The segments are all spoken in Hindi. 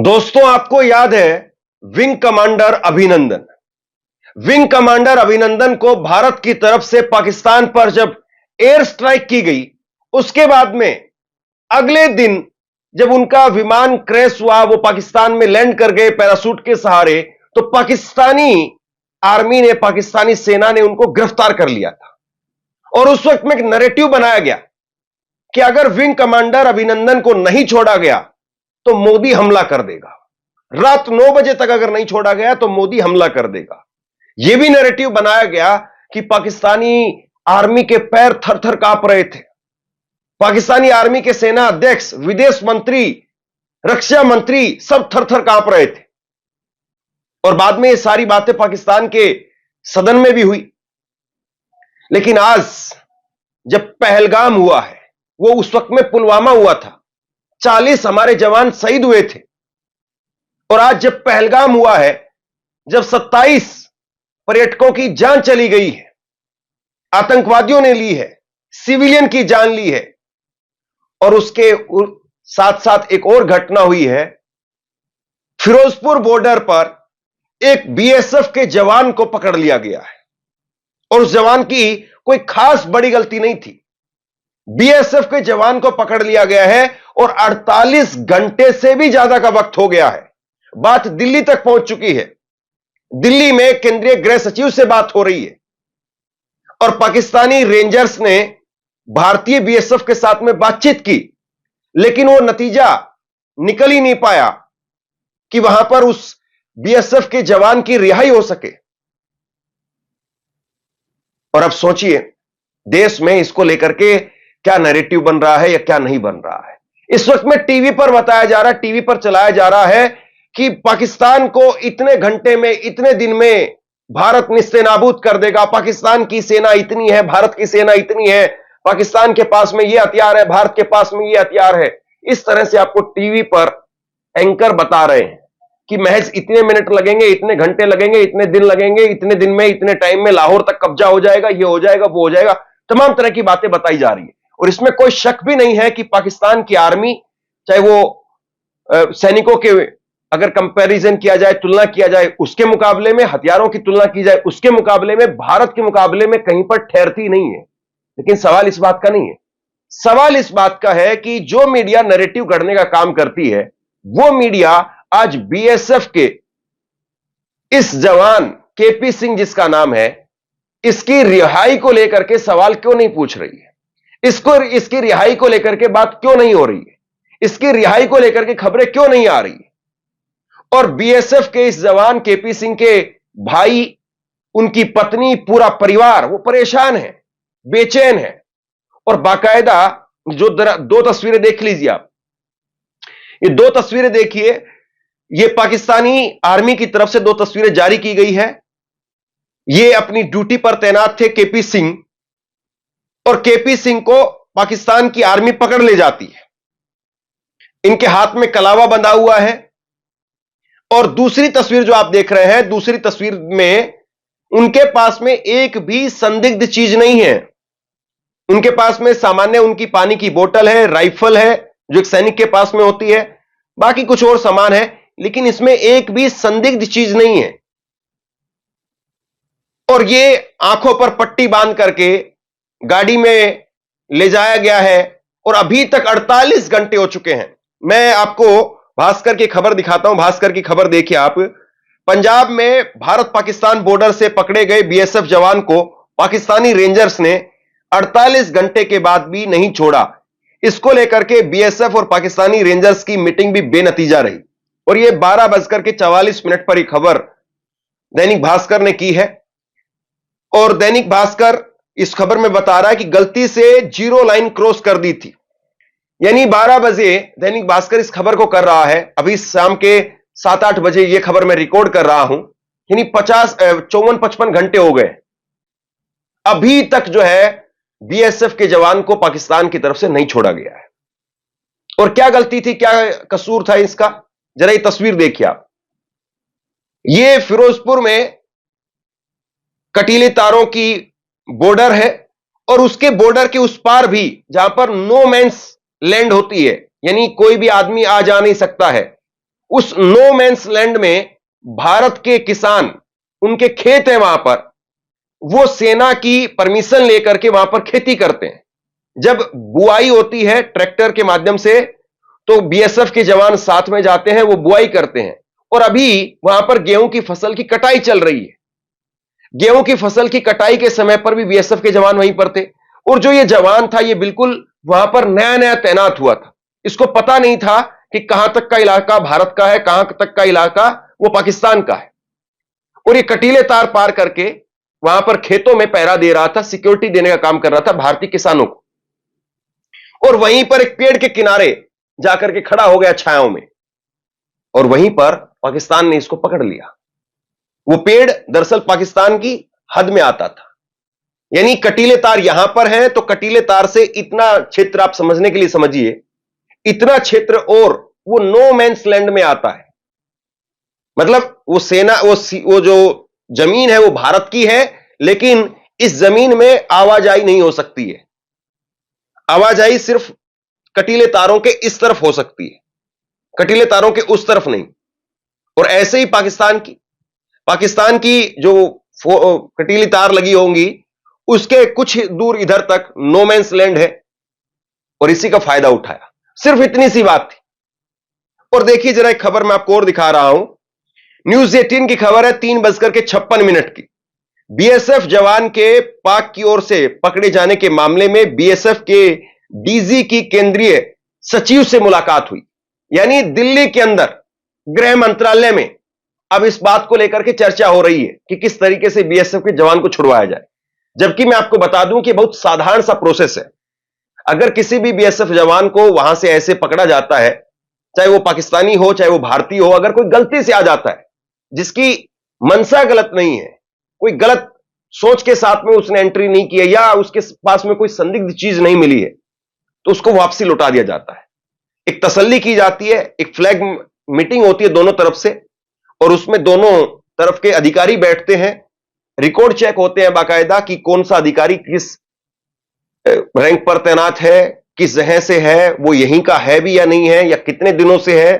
दोस्तों, आपको याद है विंग कमांडर अभिनंदन। विंग कमांडर अभिनंदन को भारत की तरफ से पाकिस्तान पर जब एयर स्ट्राइक की गई, उसके बाद में अगले दिन जब उनका विमान क्रैश हुआ, वो पाकिस्तान में लैंड कर गए पैराशूट के सहारे, तो पाकिस्तानी आर्मी ने, पाकिस्तानी सेना ने उनको गिरफ्तार कर लिया था। और उस वक्त में एक नैरेटिव बनाया गया कि अगर विंग कमांडर अभिनंदन को नहीं छोड़ा गया तो मोदी हमला कर देगा। रात 9 बजे तक अगर नहीं छोड़ा गया तो मोदी हमला कर देगा। यह भी नैरेटिव बनाया गया कि पाकिस्तानी आर्मी के पैर थर थर कांप रहे थे। पाकिस्तानी आर्मी के सेना अध्यक्ष, विदेश मंत्री, रक्षा मंत्री सब थर थर कांप रहे थे। और बाद में ये सारी बातें पाकिस्तान के सदन में भी हुई। लेकिन आज जब पहलगाम हुआ है, वो उस वक्त में पुलवामा हुआ था, 40 हमारे जवान शहीद हुए थे। और आज जब पहलगाम हुआ है, जब 27 पर्यटकों की जान चली गई है, आतंकवादियों ने ली है, सिविलियन की जान ली है, और उसके साथ साथ एक और घटना हुई है। फिरोजपुर बॉर्डर पर एक बीएसएफ के जवान को पकड़ लिया गया है और उस जवान की कोई खास बड़ी गलती नहीं थी। बीएसएफ के जवान को पकड़ लिया गया है और 48 घंटे से भी ज्यादा का वक्त हो गया है। बात दिल्ली तक पहुंच चुकी है। दिल्ली में केंद्रीय गृह सचिव से बात हो रही है और पाकिस्तानी रेंजर्स ने भारतीय बीएसएफ के साथ में बातचीत की, लेकिन वो नतीजा निकल ही नहीं पाया कि वहां पर उस बीएसएफ के जवान की रिहाई हो सके। और अब सोचिए, देश में इसको लेकर के क्या नैरेटिव बन रहा है या क्या नहीं बन रहा है। इस वक्त में टीवी पर बताया जा रहा है, टीवी पर चलाया जा रहा है कि पाकिस्तान को इतने घंटे में, इतने दिन में भारत निस्तेनाबूद कर देगा। पाकिस्तान की सेना इतनी है, भारत की सेना इतनी है, पाकिस्तान के पास में यह हथियार है, भारत के पास में यह हथियार है। इस तरह से आपको टीवी पर एंकर बता रहे हैं कि महज इतने मिनट लगेंगे, इतने घंटे लगेंगे, इतने दिन लगेंगे, इतने दिन में, इतने टाइम में लाहौर तक कब्जा हो जाएगा, ये हो जाएगा, वो हो जाएगा। तमाम तरह की बातें बताई जा रही है और इसमें कोई शक भी नहीं है कि पाकिस्तान की आर्मी, चाहे वो सैनिकों के अगर कंपैरिजन किया जाए, तुलना किया जाए, उसके मुकाबले में, हथियारों की तुलना की जाए उसके मुकाबले में, भारत के मुकाबले में कहीं पर ठहरती नहीं है। लेकिन सवाल इस बात का नहीं है। सवाल इस बात का है कि जो मीडिया नैरेटिव गढ़ने का काम करती है, वो मीडिया आज बीएसएफ के इस जवान केपी सिंह, जिसका नाम है, इसकी रिहाई को लेकर के सवाल क्यों नहीं पूछ रही है? इसकी रिहाई को लेकर के बात क्यों नहीं हो रही है? इसकी रिहाई को लेकर के खबरें क्यों नहीं आ रही है? और बीएसएफ के इस जवान केपी सिंह के भाई, उनकी पत्नी, पूरा परिवार वो परेशान है, बेचैन है। और बाकायदा जो दो तस्वीरें देख लीजिए आप, ये दो तस्वीरें देखिए, ये पाकिस्तानी आर्मी की तरफ से दो तस्वीरें जारी की गई है। ये अपनी ड्यूटी पर तैनात थे केपी सिंह, और केपी सिंह को पाकिस्तान की आर्मी पकड़ ले जाती है। इनके हाथ में कलावा बंधा हुआ है। और दूसरी तस्वीर जो आप देख रहे हैं, दूसरी तस्वीर में उनके पास में एक भी संदिग्ध चीज नहीं है। उनके पास में सामान्य उनकी पानी की बोतल है, राइफल है जो एक सैनिक के पास में होती है, बाकी कुछ और सामान है, लेकिन इसमें एक भी संदिग्ध चीज नहीं है। और ये आंखों पर पट्टी बांध करके गाड़ी में ले जाया गया है और अभी तक 48 घंटे हो चुके हैं। मैं आपको भास्कर की खबर दिखाता हूं। भास्कर की खबर देखिए आप। पंजाब में भारत पाकिस्तान बॉर्डर से पकड़े गए बीएसएफ जवान को पाकिस्तानी रेंजर्स ने 48 घंटे के बाद भी नहीं छोड़ा। इसको लेकर के बीएसएफ और पाकिस्तानी रेंजर्स की मीटिंग भी बेनतीजा रही। और यह 12:44 पर यह खबर दैनिक भास्कर ने की है। और दैनिक भास्कर इस खबर में बता रहा है कि गलती से जीरो लाइन क्रॉस कर दी थी। यानी 12 बजे दैनिक भास्कर इस खबर को कर रहा है। अभी शाम के 7-8 बजे यह खबर मैं रिकॉर्ड कर रहा हूं। यानी 54-55 घंटे हो गए, अभी तक जो है बीएसएफ के जवान को पाकिस्तान की तरफ से नहीं छोड़ा गया है। और क्या गलती थी, क्या कसूर था इसका, जरा ये तस्वीर देखिए आप। ये फिरोजपुर में कटीले तारों की बॉर्डर है और उसके बॉर्डर के उस पार भी, जहां पर नो मैंस लैंड होती है, यानी कोई भी आदमी आ जा नहीं सकता है, उस नो मैंस लैंड में भारत के किसान, उनके खेत हैं वहां पर, वो सेना की परमिशन लेकर के वहां पर खेती करते हैं। जब बुआई होती है ट्रैक्टर के माध्यम से, तो बीएसएफ के जवान साथ में जाते हैं, वो बुआई करते हैं। और अभी वहां पर गेहूं की फसल की कटाई चल रही है। गेहूं की फसल की कटाई के समय पर भी बीएसएफ के जवान वहीं पर थे। और जो ये जवान था, ये बिल्कुल वहां पर नया नया तैनात हुआ था। इसको पता नहीं था कि कहां तक का इलाका भारत का है, कहां तक का इलाका वो पाकिस्तान का है। और ये कटीले तार पार करके वहां पर खेतों में पहरा दे रहा था, सिक्योरिटी देने का काम कर रहा था भारतीय किसानों को। और वहीं पर एक पेड़ के किनारे जाकर के खड़ा हो गया छायाओं में, और वहीं पर पाकिस्तान ने इसको पकड़ लिया। वो पेड़ दरअसल पाकिस्तान की हद में आता था। यानी कटीले तार यहां पर हैं, तो कटीले तार से इतना क्षेत्र आप समझने के लिए समझिए, इतना क्षेत्र और वो नो मैंस लैंड में आता है। मतलब वो सेना, वो जो जमीन है वो भारत की है, लेकिन इस जमीन में आवाजाही नहीं हो सकती है। आवाजाही सिर्फ कटीले तारों के इस तरफ हो सकती है, कटीले तारों के उस तरफ नहीं। और ऐसे ही पाकिस्तान की जो कटीली तार लगी होंगी, उसके कुछ दूर इधर तक नो मैंस लैंड है, और इसी का फायदा उठाया। सिर्फ इतनी सी बात थी। और देखिए जरा एक खबर मैं आपको और दिखा रहा हूं, न्यूज 18 की खबर है 3:56 की। बीएसएफ जवान के पाक की ओर से पकड़े जाने के मामले में बीएसएफ के डीजी की केंद्रीय सचिव से मुलाकात हुई। यानी दिल्ली के अंदर गृह मंत्रालय में अब इस बात को लेकर के चर्चा हो रही है कि किस तरीके से बीएसएफ के जवान को छुड़वाया जाए। जबकि मैं आपको बता दूं कि बहुत साधारण सा प्रोसेस है। अगर किसी भी बीएसएफ जवान को वहां से ऐसे पकड़ा जाता है, चाहे वो पाकिस्तानी हो चाहे वो भारतीय हो, अगर कोई गलती से आ जाता है जिसकी मंशा गलत नहीं है, कोई गलत सोच के साथ में उसने एंट्री नहीं की है, या उसके पास में कोई संदिग्ध चीज नहीं मिली है, तो उसको वापसी लौटा दिया जाता है। एक तसल्ली की जाती है, एक फ्लैग मीटिंग होती है दोनों तरफ से, और उसमें दोनों तरफ के अधिकारी बैठते हैं, रिकॉर्ड चेक होते हैं बाकायदा कि कौन सा अधिकारी किस रैंक पर तैनात है, किस जगह से है, वो यहीं का है भी या नहीं है, या कितने दिनों से है,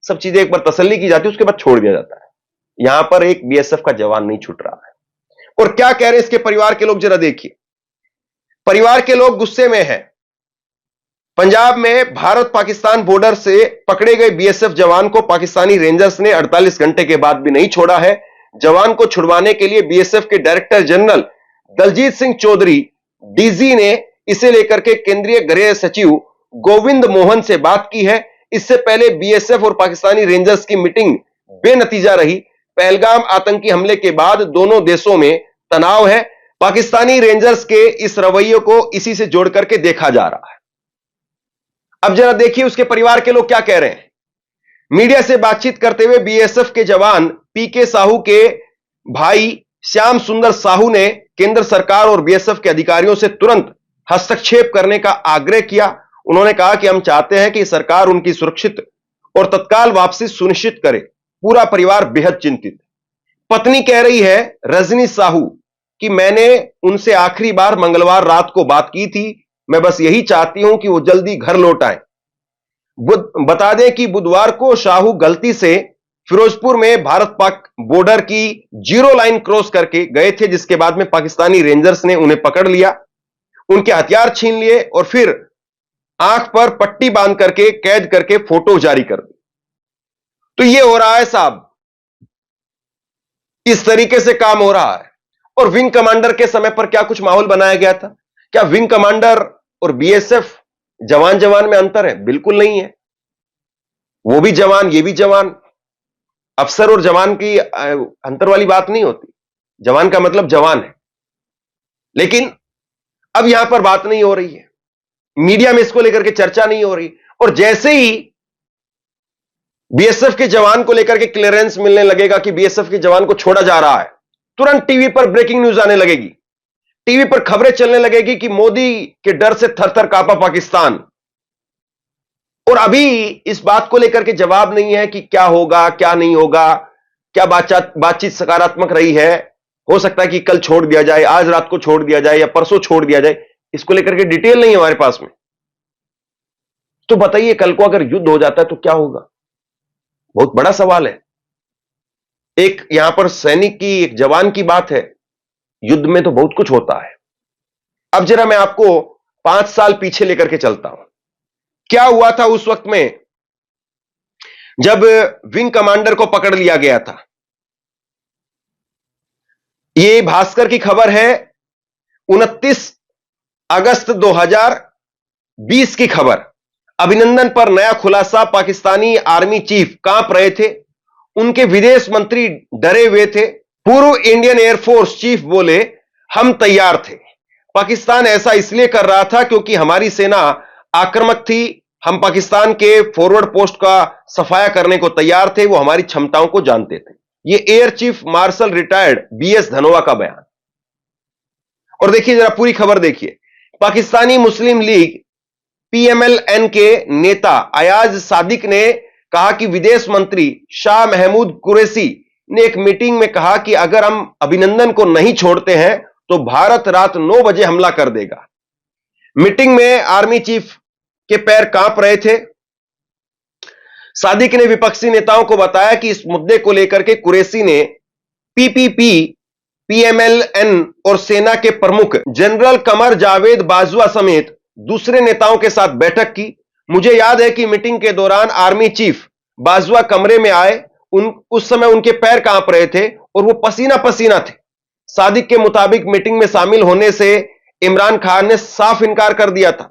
सब चीजें एक बार तसल्ली की जाती है, उसके बाद छोड़ दिया जाता है। यहां पर एक बीएसएफ का जवान नहीं छूट रहा है। और क्या कह रहे हैं इसके परिवार के लोग, जरा देखिए। परिवार के लोग गुस्से में हैं। पंजाब में भारत पाकिस्तान बॉर्डर से पकड़े गए बीएसएफ जवान को पाकिस्तानी रेंजर्स ने 48 घंटे के बाद भी नहीं छोड़ा है। जवान को छुड़वाने के लिए बीएसएफ के director general Daljeet Singh Chaudhary DG ने इसे लेकर के केंद्रीय गृह सचिव गोविंद मोहन से बात की है। इससे पहले बीएसएफ और पाकिस्तानी रेंजर्स की मीटिंग बेनतीजा रही। पहलगाम आतंकी हमले के बाद दोनों देशों में तनाव है। पाकिस्तानी रेंजर्स के इस रवैये को इसी से जोड़ करके देखा जा रहा है। अब जरा देखिए उसके परिवार के लोग क्या कह रहे हैं। मीडिया से बातचीत करते हुए बीएसएफ के जवान पीके साहू के भाई श्याम सुंदर साहू ने केंद्र सरकार और बीएसएफ के अधिकारियों से तुरंत हस्तक्षेप करने का आग्रह किया। उन्होंने कहा कि हम चाहते हैं कि सरकार उनकी सुरक्षित और तत्काल वापसी सुनिश्चित करे। पूरा परिवार बेहद चिंतित। पत्नी कह रही है रजनी साहू कि मैंने उनसे आखिरी बार मंगलवार रात को बात की थी, मैं बस यही चाहती हूं कि वो जल्दी घर लौट आए। बता दें कि बुधवार को साहू गलती से फिरोजपुर में भारत पाक बॉर्डर की जीरो लाइन क्रॉस करके गए थे, जिसके बाद में पाकिस्तानी रेंजर्स ने उन्हें पकड़ लिया, उनके हथियार छीन लिए और फिर आंख पर पट्टी बांध करके कैद करके फोटो जारी कर दी। तो ये हो रहा है साहब, इस तरीके से काम हो रहा है। और विंग कमांडर के समय पर क्या कुछ माहौल बनाया गया था? क्या विंग कमांडर और बीएसएफ जवान जवान में अंतर है? बिल्कुल नहीं है। वो भी जवान, ये भी जवान। अफसर और जवान की अंतर वाली बात नहीं होती। जवान का मतलब जवान है। लेकिन अब यहां पर बात नहीं हो रही है, मीडिया में इसको लेकर के चर्चा नहीं हो रही। और जैसे ही बीएसएफ के जवान को लेकर के क्लियरेंस मिलने लगेगा कि बीएसएफ के जवान को छोड़ा जा रहा है, तुरंत टीवी पर ब्रेकिंग न्यूज आने लगेगी, टीवी पर खबरें चलने लगेगी कि मोदी के डर से थर-थर कांपा पाकिस्तान। और अभी इस बात को लेकर के जवाब नहीं है कि क्या होगा क्या नहीं होगा, क्या बातचीत सकारात्मक रही है, हो सकता है कि कल छोड़ दिया जाए, आज रात को छोड़ दिया जाए या परसों छोड़ दिया जाए, इसको लेकर के डिटेल नहीं है हमारे पास में। तो बताइए कल को अगर युद्ध हो जाता है तो क्या होगा? बहुत बड़ा सवाल है। एक यहां पर सैनिक की, एक जवान की बात है। युद्ध में तो बहुत कुछ होता है। अब जरा मैं आपको 5 साल पीछे लेकर के चलता हूं। क्या हुआ था उस वक्त में जब विंग कमांडर को पकड़ लिया गया था। यह भास्कर की खबर है, 29 अगस्त 2020 की खबर। अभिनंदन पर नया खुलासा, पाकिस्तानी आर्मी चीफ कांप रहे थे, उनके विदेश मंत्री डरे हुए थे। पूर्व इंडियन एयरफोर्स चीफ बोले, हम तैयार थे। पाकिस्तान ऐसा इसलिए कर रहा था क्योंकि हमारी सेना आक्रामक थी। हम पाकिस्तान के फॉरवर्ड पोस्ट का सफाया करने को तैयार थे, वो हमारी क्षमताओं को जानते थे। ये air chief marshal retired BS Dhanoa का बयान। और देखिए जरा पूरी खबर देखिए। पाकिस्तानी मुस्लिम लीग पीएमएलएन के नेता अयाज सादिक ने कहा कि विदेश मंत्री शाह महमूद कुरैशी ने एक मीटिंग में कहा कि अगर हम अभिनंदन को नहीं छोड़ते हैं तो भारत रात 9 बजे हमला कर देगा। मीटिंग में आर्मी चीफ के पैर कांप रहे थे। सादिक ने विपक्षी नेताओं को बताया कि इस मुद्दे को लेकर के कुरैशी ने पीपीपी, पीएमएलएन और सेना के प्रमुख जनरल कमर जावेद बाजवा समेत दूसरे नेताओं के साथ बैठक की। मुझे याद है कि मीटिंग के दौरान आर्मी चीफ बाजवा कमरे में आए। उस समय उनके पैर कांप रहे थे और वो पसीना पसीना थे। सादिक के मुताबिक मीटिंग में शामिल होने से इमरान खान ने साफ इनकार कर दिया था।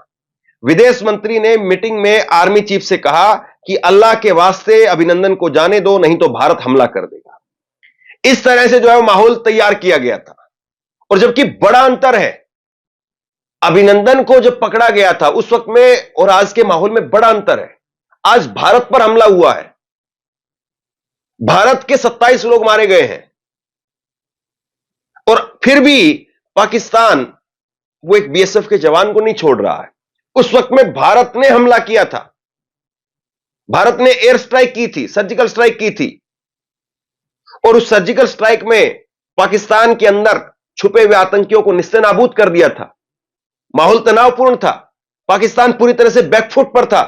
विदेश मंत्री ने मीटिंग में आर्मी चीफ से कहा कि अल्लाह के वास्ते अभिनंदन को जाने दो, नहीं तो भारत हमला कर देगा। इस तरह से जो है माहौल तैयार किया गया था। और जबकि बड़ा अंतर है, अभिनंदन को जब पकड़ा गया था उस वक्त में और आज के माहौल में बड़ा अंतर है। आज भारत पर हमला हुआ है, भारत के 27 लोग मारे गए हैं, और फिर भी पाकिस्तान वो एक बीएसएफ के जवान को नहीं छोड़ रहा है। उस वक्त में भारत ने हमला किया था, भारत ने एयर स्ट्राइक की थी, सर्जिकल स्ट्राइक की थी, और उस सर्जिकल स्ट्राइक में पाकिस्तान के अंदर छुपे हुए आतंकियों को निस्तेनाबूद कर दिया था। माहौल तनावपूर्ण था, पाकिस्तान पूरी तरह से बैकफुट पर था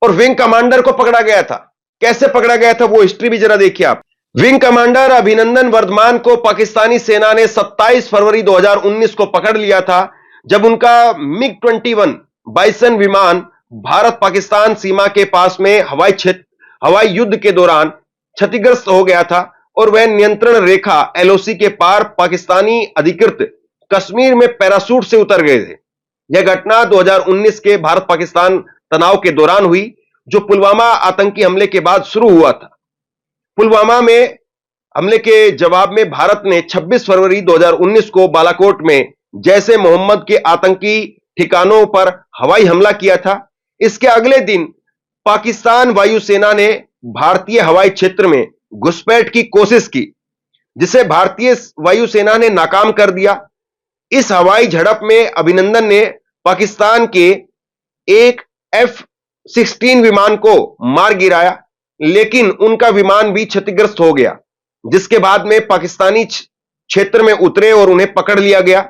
और विंग कमांडर को पकड़ा गया था। कैसे पकड़ा गया था वो हिस्ट्री भी जरा देखिए आप। विंग कमांडर अभिनंदन वर्धमान को पाकिस्तानी सेना ने 27 फरवरी 2019 को पकड़ लिया था, जब उनका मिग 21 बाइसन विमान भारत पाकिस्तान सीमा के पास में हवाई युद्ध के दौरान क्षतिग्रस्त हो गया था और वह नियंत्रण रेखा एलओसी के पार पाकिस्तानी अधिकृत कश्मीर में पैराशूट से उतर गए थे। यह घटना 2019 के भारत पाकिस्तान तनाव के दौरान हुई, जो पुलवामा आतंकी हमले के बाद शुरू हुआ था। पुलवामा में हमले के जवाब में भारत ने 26 फरवरी 2019 को बालाकोट में जैसे मोहम्मद के आतंकी ठिकानों पर हवाई हमला किया था। इसके अगले दिन पाकिस्तान वायुसेना ने भारतीय हवाई क्षेत्र में घुसपैठ की कोशिश की, जिसे भारतीय वायुसेना ने नाकाम कर दिया। इस हवाई झड़प में अभिनंदन ने पाकिस्तान के एक F-16 विमान को मार गिराया, लेकिन उनका विमान भी क्षतिग्रस्त हो गया, जिसके बाद में पाकिस्तानी क्षेत्र में उतरे और उन्हें पकड़ लिया गया।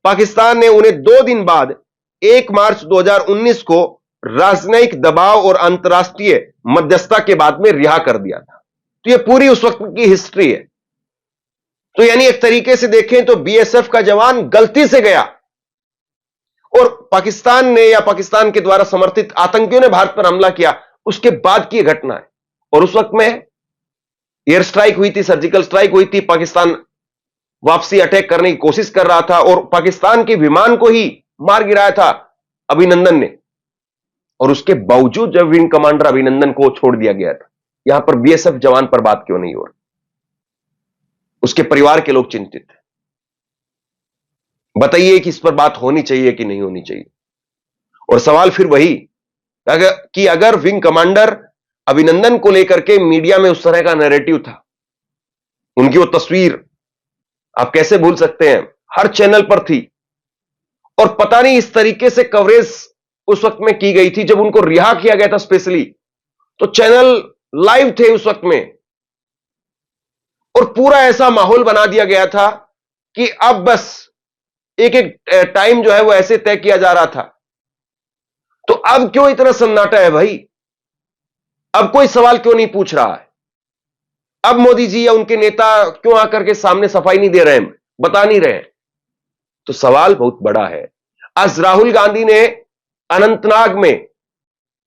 पाकिस्तान ने उन्हें 2 दिन बाद 1 मार्च 2019 को राजनयिक दबाव और अंतर्राष्ट्रीय मध्यस्थता के बाद में रिहा कर दिया था। तो यह पूरी उस वक्त की हिस्ट्री है। तो यानी एक तरीके से देखें तो बीएसएफ का जवान गलती से गया और पाकिस्तान ने या पाकिस्तान के द्वारा समर्थित आतंकियों ने भारत पर हमला किया, उसके बाद की घटना है। और उस वक्त में एयर स्ट्राइक हुई थी, सर्जिकल स्ट्राइक हुई थी, पाकिस्तान वापसी अटैक करने की कोशिश कर रहा था और पाकिस्तान के विमान को ही मार गिराया था अभिनंदन ने। और उसके बावजूद जब विंग कमांडर अभिनंदन को छोड़ दिया गया था, यहां पर बीएसएफ जवान पर बात क्यों नहीं हो रही? उसके परिवार के लोग चिंतित हैं। बताइए कि इस पर बात होनी चाहिए कि नहीं होनी चाहिए। और सवाल फिर वही कि अगर विंग कमांडर अभिनंदन को लेकर के मीडिया में उस तरह का नैरेटिव था, उनकी वो तस्वीर आप कैसे भूल सकते हैं, हर चैनल पर थी, और पता नहीं इस तरीके से कवरेज उस वक्त में की गई थी। जब उनको रिहा किया गया था स्पेशली, तो चैनल लाइव थे उस वक्त में, और पूरा ऐसा माहौल बना दिया गया था कि अब बस एक एक टाइम जो है वो ऐसे तय किया जा रहा था। तो अब क्यों इतना सन्नाटा है भाई? अब कोई सवाल क्यों नहीं पूछ रहा है? अब मोदी जी या उनके नेता क्यों आकर के सामने सफाई नहीं दे रहे हैं, बता नहीं रहे हैं? तो सवाल बहुत बड़ा है। आज राहुल गांधी ने अनंतनाग में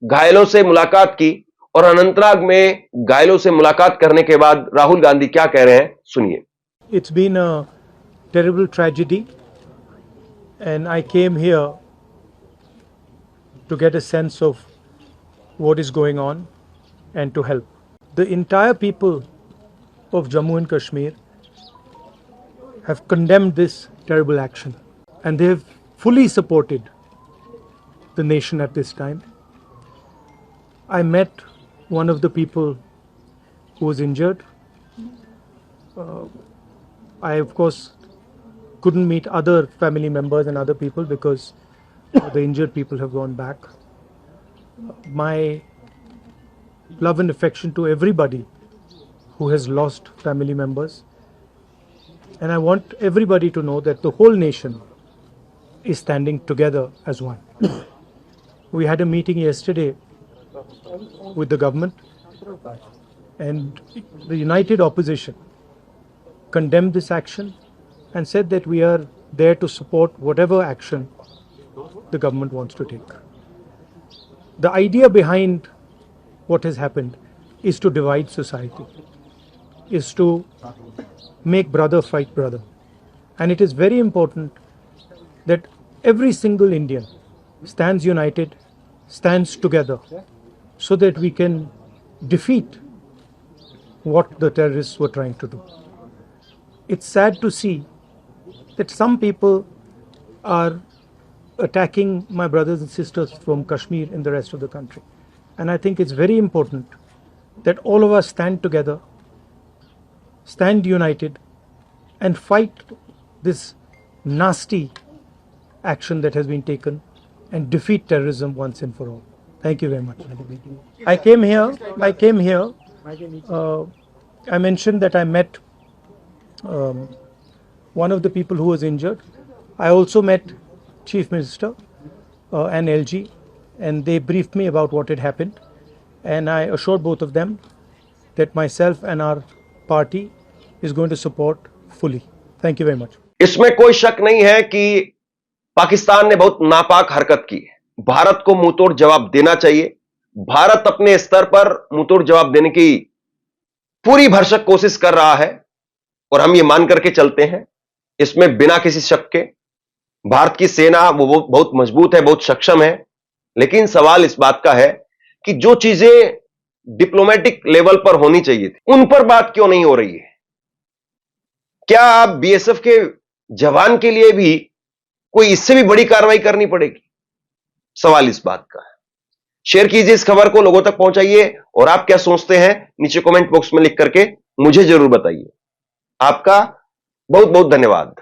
घायलों से मुलाकात की और अनंतनाग में घायलों से मुलाकात करने के बाद राहुल गांधी क्या कह रहे हैं, सुनिए। It's been a terrible tragedy, and I came here to get a sense of what is going on and to help. The entire people of Jammu and Kashmir have condemned this terrible action, and they have fully supported the nation at this time. I met one of the people who was injured. I, of course, couldn't meet other family members and other people because the injured people have gone back. My love and affection to everybody who has lost family members. And I want everybody to know that the whole nation is standing together as one. We had a meeting yesterday with the government, and the united opposition condemned this action and said that we are there to support whatever action the government wants to take. The idea behind what has happened is to divide society, is to make brother fight brother. And it is very important that every single Indian stands united, stands together, so that we can defeat what the terrorists were trying to do. It's sad to see that some people are attacking my brothers and sisters from Kashmir and the rest of the country. And I think it's very important that all of us stand together, stand united, and fight this nasty action that has been taken and defeat terrorism once and for all. Thank you very much. I came here, I mentioned that I met one of the people who was injured. I also met Chief Minister and LG, and they briefed me about what had happened, and I assured both of them that myself and our party is going to support fully. Thank you very much. इसमें कोई शक नहीं है कि पाकिस्तान ने बहुत नापाक हरकत की है। भारत को मुंहतोड़ जवाब देना चाहिए। भारत अपने स्तर पर मुंहतोड़ जवाब देने की पूरी भरसक कोशिश कर रहा है और हम ये मान करके चलते हैं, इसमें बिना किसी शक के। भारत की सेना वो बहुत मजबूत है, बहुत सक्षम है, लेकिन सवाल इस बात का है कि जो चीजें डिप्लोमेटिक लेवल पर होनी चाहिए थी, उन पर बात क्यों नहीं हो रही है? क्या आप बीएसएफ के जवान के लिए भी कोई इससे भी बड़ी कार्रवाई करनी पड़ेगी? सवाल इस बात का है। शेयर कीजिए इस खबर को, लोगों तक पहुंचाइए, और आप क्या सोचते हैं नीचे कमेंट बॉक्स में लिख करके मुझे जरूर बताइए। आपका बहुत बहुत धन्यवाद।